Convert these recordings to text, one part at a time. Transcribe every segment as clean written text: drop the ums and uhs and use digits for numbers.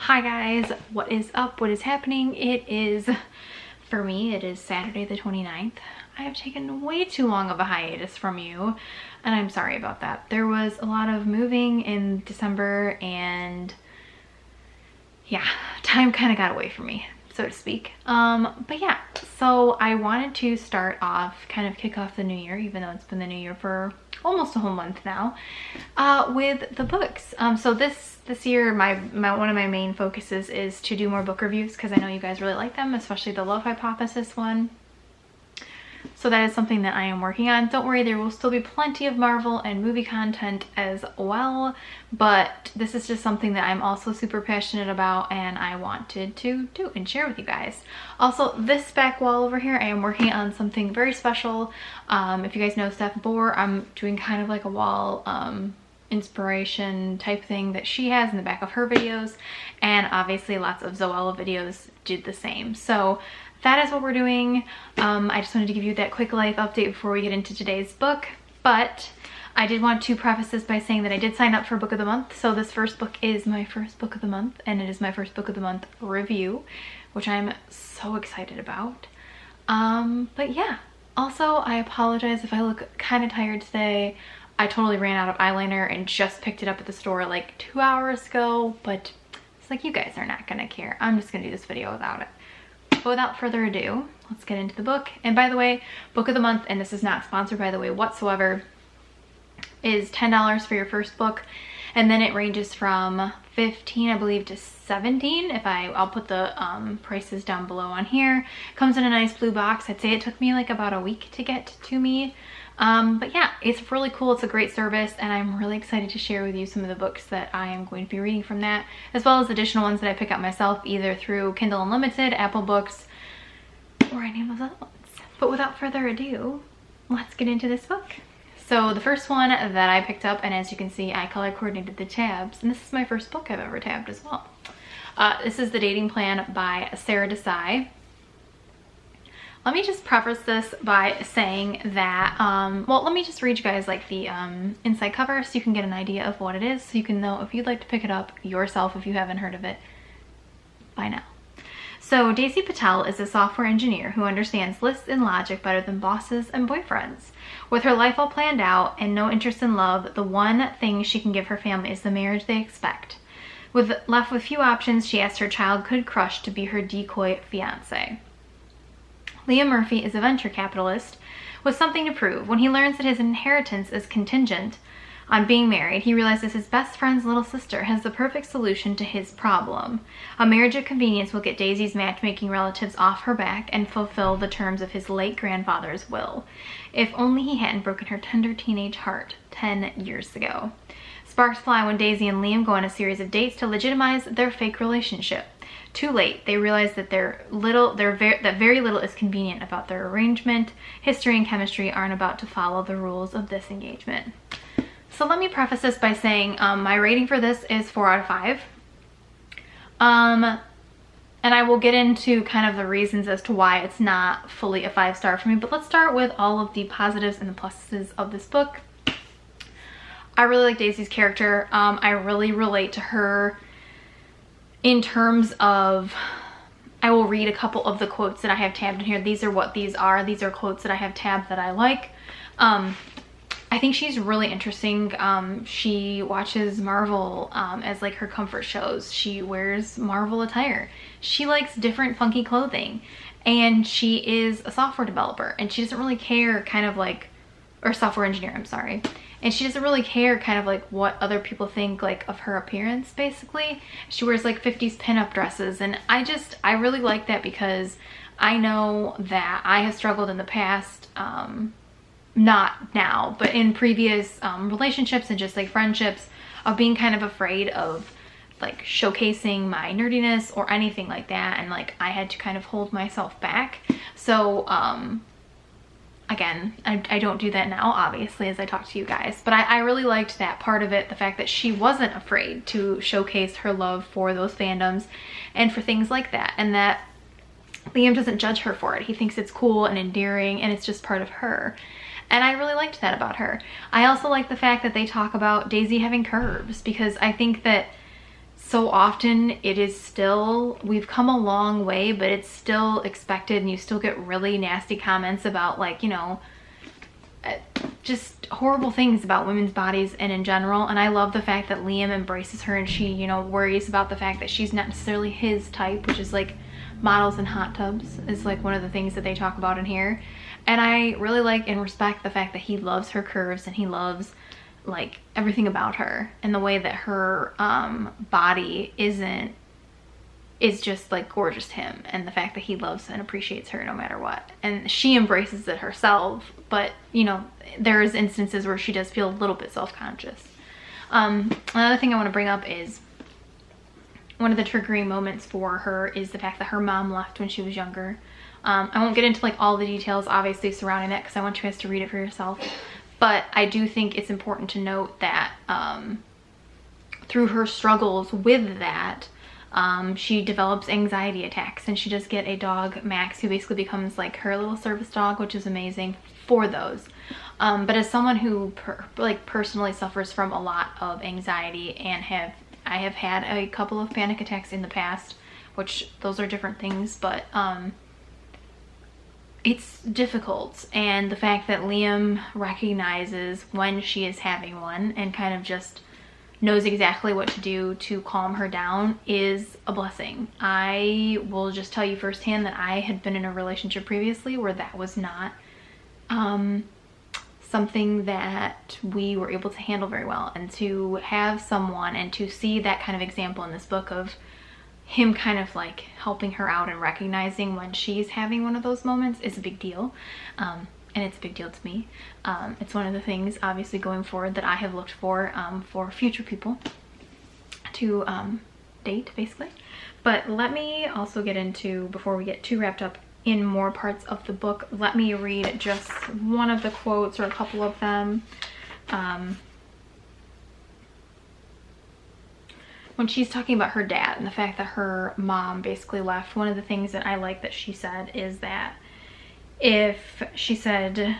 Hi guys, what is up? What is happening? For me, it is Saturday the 29th. I have taken way too long of a hiatus from you, and I'm sorry about that. There was a lot of moving in December, and yeah, time kind of got away from me, so to speak. But yeah, so I wanted to start off, kind of kick off the new year, even though it's been the new year for almost a whole month now, with the books. So this year, one of my main focuses is to do more book reviews, because I know you guys really like them, especially the Love Hypothesis one. So that is something that I am working on. Don't worry, there will still be plenty of Marvel and movie content as well, but this is just something that I'm also super passionate about and I wanted to do and share with you guys. Also, this back wall over here, I am working on something very special. If you guys know Steph Bohr, I'm doing kind of like a wall inspiration type thing that she has in the back of her videos, and obviously lots of Zoella videos did the same. So that is what we're doing. I just wanted to give you that quick life update before we get into today's book, but I did want to preface this by saying that I did sign up for Book of the Month. So this first book is my first book of the month, and it is my first book of the month review, which I'm so excited about. But yeah, also I apologize if I look kind of tired today. I totally ran out of eyeliner and just picked it up at the store like 2 hours ago, but it's like, you guys are not gonna care. I'm just gonna do this video without it. But without further ado, let's get into the book. And by the way, book of the month, and this is not sponsored by the way whatsoever, is $10 for your first book, and then it ranges from $15, I believe, to $17. I'll put the prices down below on here. Comes in a nice blue box. I'd say it took me like about a week to get to me. But yeah, it's really cool. It's a great service, and I'm really excited to share with you some of the books that I am going to be reading from that, as well as additional ones that I pick up myself, either through Kindle Unlimited, Apple Books, or any of those other ones. But without further ado, let's get into this book. So the first one that I picked up, and as you can see, I color coordinated the tabs, and this is my first book I've ever tabbed as well. This is The Dating Plan by Sara Desai. Let me just preface this by saying that, well, let me just read you guys like the inside cover so you can get an idea of what it is, so you can know if you'd like to pick it up yourself if you haven't heard of it by now. So Daisy Patel is a software engineer who understands lists and logic better than bosses and boyfriends. With her life all planned out and no interest in love, the one thing she can give her family is the marriage they expect. Left with few options, she asked her childhood crush to be her decoy fiancé. Liam Murphy is a venture capitalist with something to prove. When he learns that his inheritance is contingent on being married, he realizes his best friend's little sister has the perfect solution to his problem. A marriage of convenience will get Daisy's matchmaking relatives off her back and fulfill the terms of his late grandfather's will. If only he hadn't broken her tender teenage heart 10 years ago. Sparks fly when Daisy and Liam go on a series of dates to legitimize their fake relationship. Too late, they realize that very little is convenient about their arrangement. History and chemistry aren't about to follow the rules of this engagement. So let me preface this by saying my rating for this is 4 out of 5. And I will get into kind of the reasons as to why it's not fully a 5-star for me, but let's start with all of the positives and the pluses of this book. I really like Daisy's character. I really relate to her in terms of, I will read a couple of the quotes that I have tabbed in here. These are what these are. These are quotes that I have tabbed that I like. I think she's really interesting. She watches Marvel as like her comfort shows. She wears Marvel attire. She likes different funky clothing, and she is a software developer, and she doesn't really care kind of like, or software engineer, I'm sorry. And she doesn't really care kind of like what other people think like of her appearance, basically. She wears like 50s pinup dresses, and I really like that, because I know that I have struggled in the past, not now, but in previous relationships and just like friendships, of being kind of afraid of like showcasing my nerdiness or anything like that, and like I had to kind of hold myself back. So again, I don't do that now, obviously, as I talk to you guys, but I really liked that part of it, the fact that she wasn't afraid to showcase her love for those fandoms and for things like that, and that Liam doesn't judge her for it. He thinks it's cool and endearing, and it's just part of her. And I really liked that about her. I also like the fact that they talk about Daisy having curves, because I think that so often it is still, we've come a long way, but it's still expected, and you still get really nasty comments about, like, you know, just horrible things about women's bodies and in general. And I love the fact that Liam embraces her, and she, you know, worries about the fact that she's not necessarily his type, which is like models and hot tubs is like one of the things that they talk about in here. And I really like and respect the fact that he loves her curves, and he loves like everything about her, and the way that her body is just like gorgeous to him, and the fact that he loves and appreciates her no matter what. And she embraces it herself, but you know, there's instances where she does feel a little bit self-conscious. Another thing I want to bring up is one of the triggering moments for her is the fact that her mom left when she was younger. I won't get into like all the details obviously surrounding that, because I want you guys to read it for yourself. But I do think it's important to note that through her struggles with that, she develops anxiety attacks, and she does get a dog, Max, who basically becomes like her little service dog, which is amazing for those. But as someone who personally suffers from a lot of anxiety, and I have had a couple of panic attacks in the past, which those are different things, but it's difficult. And the fact that Liam recognizes when she is having one and kind of just knows exactly what to do to calm her down is a blessing. I will just tell you firsthand that I had been in a relationship previously where that was not something that we were able to handle very well. And to have someone and to see that kind of example in this book of him kind of like helping her out and recognizing when she's having one of those moments is a big deal. And it's a big deal to me. It's one of the things obviously going forward that I have looked for future people to date basically. But let me also get into, before we get too wrapped up in more parts of the book, let me read just one of the quotes or a couple of them. When she's talking about her dad and the fact that her mom basically left, one of the things that I like that she said is that she said,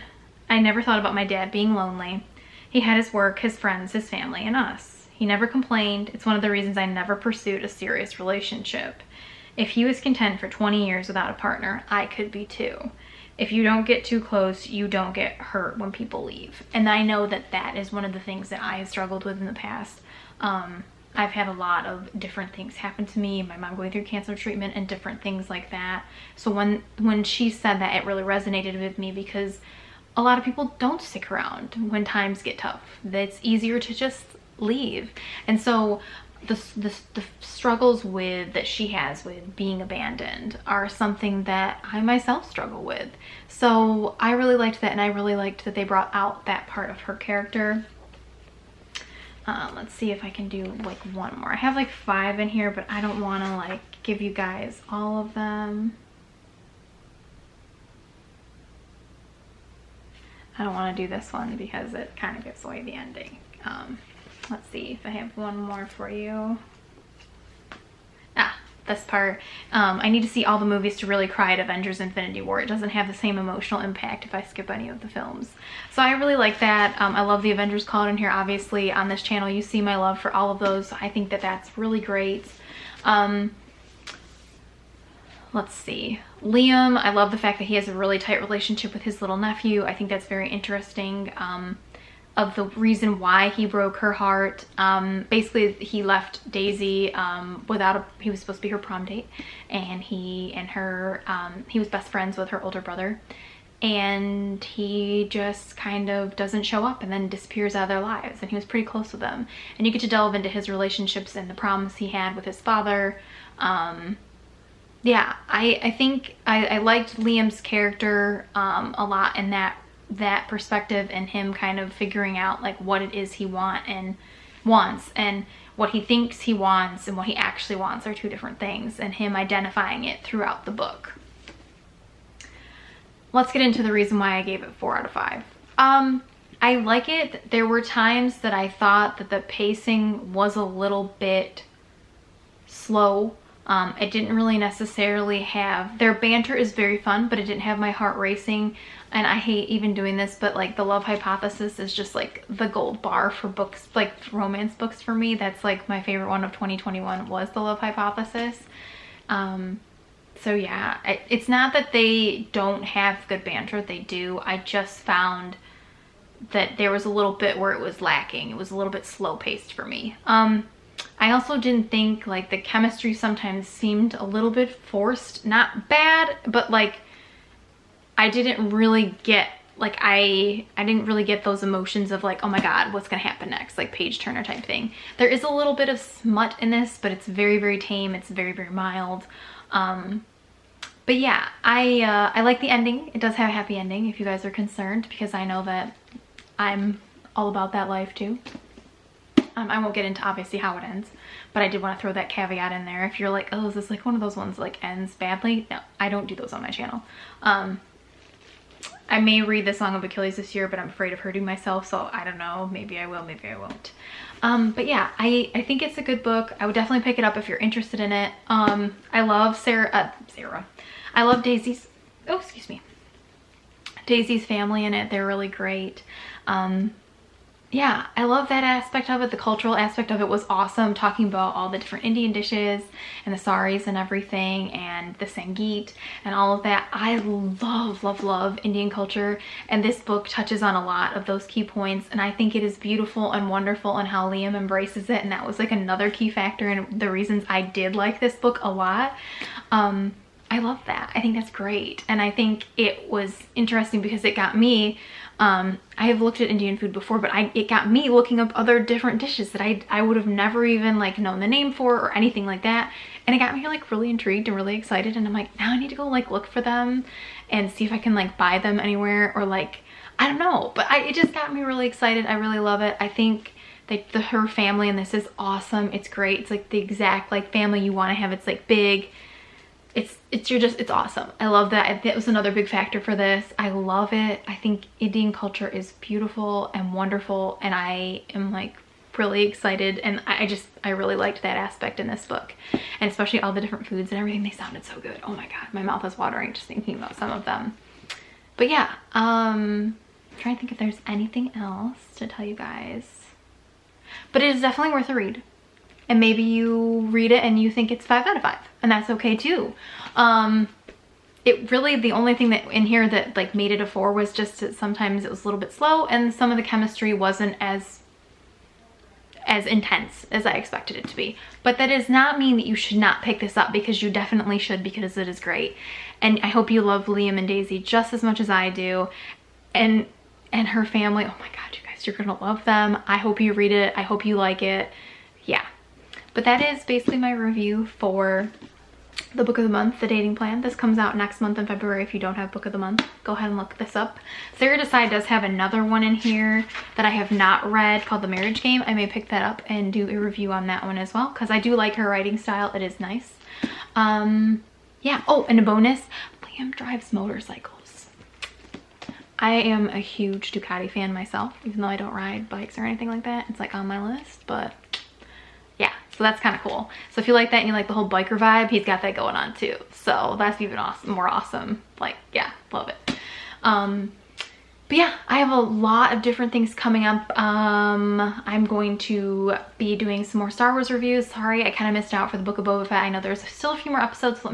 I never thought about my dad being lonely. He had his work, his friends, his family, and us. He never complained. It's one of the reasons I never pursued a serious relationship. If he was content for 20 years without a partner, I could be too. If you don't get too close, you don't get hurt when people leave. And I know that that is one of the things that I have struggled with in the past. I've had a lot of different things happen to me, my mom going through cancer treatment and different things like that. So when she said that, it really resonated with me, because a lot of people don't stick around when times get tough. It's easier to just leave. And so the struggles that she has with being abandoned are something that I myself struggle with. So I really liked that, and I really liked that they brought out that part of her character. Let's see if I can do like one more. I have like 5 in here, but I don't want to like give you guys all of them. I don't want to do this one because it kind of gives away the ending. Let's see if I have one more for you. This part. I need to see all the movies to really cry at Avengers Infinity War. It doesn't have the same emotional impact if I skip any of the films. So I really like that. I love the Avengers called in here. Obviously on this channel you see my love for all of those. I think that that's really great. Let's see. Liam, I love the fact that he has a really tight relationship with his little nephew. I think that's very interesting. Of the reason why he broke her heart. Basically he left Daisy he was supposed to be her prom date, and he was best friends with her older brother, and he just kind of doesn't show up and then disappears out of their lives, and he was pretty close with them. And you get to delve into his relationships and the problems he had with his father. Yeah, I think I liked Liam's character a lot in that perspective, and him kind of figuring out like what it is he wants, and what he thinks he wants and what he actually wants are two different things, and him identifying it throughout the book. Let's get into the reason why I gave it 4 out of 5. I like it. There were times that I thought that the pacing was a little bit slow. It didn't really necessarily have, their banter is very fun, but it didn't have my heart racing. And I hate even doing this, but like The Love Hypothesis is just like the gold bar for books, like romance books for me. That's like my favorite one of 2021 was The Love Hypothesis. So yeah, it's not that they don't have good banter, they do. I just found that there was a little bit where it was lacking. It was a little bit slow paced for me. I also didn't think, like, the chemistry sometimes seemed a little bit forced. Not bad, but like I didn't really get, like, I didn't really get those emotions of like, oh my god, what's gonna happen next, like page turner type thing. There is a little bit of smut in this, but it's very, very tame. It's very, very mild. But yeah, I like the ending. It does have a happy ending if you guys are concerned, because I know that I'm all about that life too. I won't get into obviously how it ends, but I did want to throw that caveat in there. If you're like, oh, is this like one of those ones that like ends badly? No, I don't do those on my channel. I may read the Song of Achilles this year, but I'm afraid of hurting myself, so I don't know. Maybe I will, maybe I won't. But yeah, I think it's a good book. I would definitely pick it up if you're interested in it. I love Sarah. I love Daisy's, oh, excuse me. Daisy's family in it. They're really great. Yeah, I love that aspect of it. The cultural aspect of it was awesome, talking about all the different Indian dishes and the saris and everything, and the sangeet and all of that. I love, love, love Indian culture, and this book touches on a lot of those key points, and I think it is beautiful and wonderful and how Liam embraces it, and that was like another key factor in the reasons I did like this book a lot. I love that. I think that's great, and I think it was interesting because it got me, I have looked at Indian food before, but it got me looking up other different dishes that I would have never even like known the name for or anything like that. And it got me like really intrigued and really excited. And I'm like, now I need to go like look for them and see if I can like buy them anywhere, or like, I don't know, but it just got me really excited. I really love it. I think that her family in this is awesome. It's great. It's like the exact like family you want to have. It's like big. It's awesome. I love that. That was another big factor for this. I love it. I think Indian culture is beautiful and wonderful, and I am like really excited, and I really liked that aspect in this book, and especially all the different foods and everything. They sounded so good. Oh my god, my mouth is watering just thinking about some of them. But yeah, I'm trying to think if there's anything else to tell you guys, but it is definitely worth a read. And maybe you read it and you think it's 5 out of 5, and that's okay too. It really, the only thing that in here that like made it a 4 was just that sometimes it was a little bit slow, and some of the chemistry wasn't as intense as I expected it to be. But that does not mean that you should not pick this up, because you definitely should, because it is great. And I hope you love Liam and Daisy just as much as I do, and her family. Oh my god, you guys, you're gonna love them. I hope you read it. I hope you like it. Yeah. But that is basically my review for the book of the month, The Dating Plan. This comes out next month in February. If you don't have book of the month, go ahead and look this up. Sara Desai does have another one in here that I have not read called The Marriage Game. I may pick that up and do a review on that one as well, because I do like her writing style. It is nice. Yeah. Oh, and a bonus, Liam drives motorcycles. I am a huge Ducati fan myself, even though I don't ride bikes or anything like that. It's like on my list, but yeah, so that's kind of cool. So if you like that and you like the whole biker vibe, he's got that going on too. So that's even awesome, more awesome. Like, yeah, love it. But yeah, I have a lot of different things coming up. I'm going to be doing some more Star Wars reviews. Sorry, I kind of missed out for the Book of Boba Fett. I know there's still a few more episodes.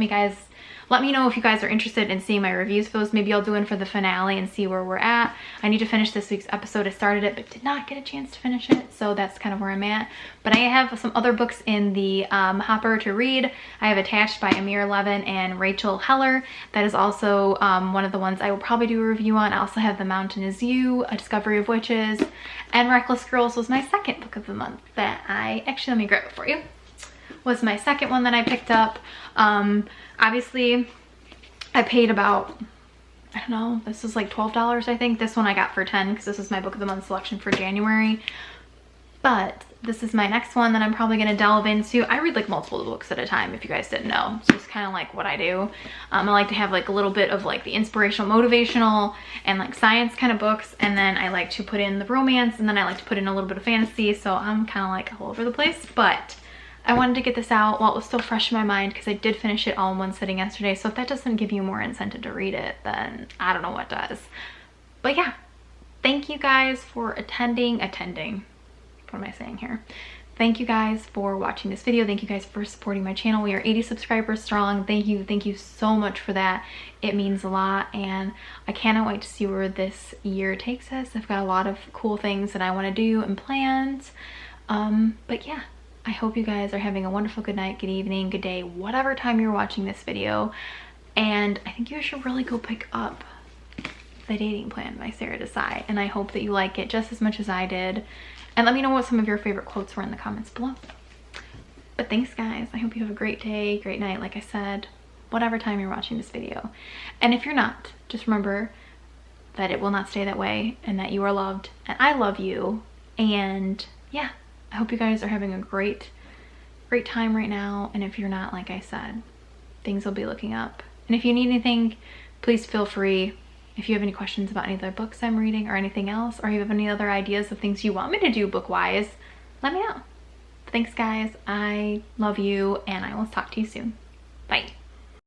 Let me know if you guys are interested in seeing my reviews for those. Maybe I'll do one for the finale and see where we're at. I need to finish this week's episode. I started it but did not get a chance to finish it, so that's kind of where I'm at. But I have some other books in the hopper to read. I have Attached by Amir Levin and Rachel Heller. That is also one of the ones I will probably do a review on. I also have The Mountain Is You, A Discovery of Witches, and Reckless Girls was my second book of the month that let me grab it for you. Was my second one that I picked up. Obviously I paid about, I don't know, this was like $12 I think. This one I got for $10 because this is my book of the month selection for January. But this is my next one that I'm probably going to delve into. I read like multiple books at a time, if you guys didn't know. It's just kind of like what I do. I like to have like a little bit of like the inspirational, motivational, and like science kind of books. And then I like to put in the romance, and then I like to put in a little bit of fantasy. So I'm kind of like all over the place. But I wanted to get this out while it was still fresh in my mind because I did finish it all in one sitting yesterday. So if that doesn't give you more incentive to read it, then I don't know what does. But yeah, thank you guys for attending. What am I saying here? Thank you guys for watching this video. Thank you guys for supporting my channel. We are 80 subscribers strong. Thank you so much for that. It means a lot, and I cannot wait to see where this year takes us. I've got a lot of cool things that I want to do and plans. But yeah, I hope you guys are having a wonderful good night, good evening, good day, whatever time you're watching this video. And I think you should really go pick up The Dating Plan by Sara Desai, and I hope that you like it just as much as I did. And let me know what some of your favorite quotes were in the comments below. But thanks guys, I hope you have a great day, great night, like I said, whatever time you're watching this video. And if you're not, just remember that it will not stay that way, and that you are loved, and I love you. And yeah, I hope you guys are having a great time right now. And if you're not, like I said, things will be looking up. And if you need anything, please feel free. If you have any questions about any other books I'm reading or anything else, or you have any other ideas of things you want me to do book-wise, let me know. Thanks guys, I love you, and I will talk to you soon.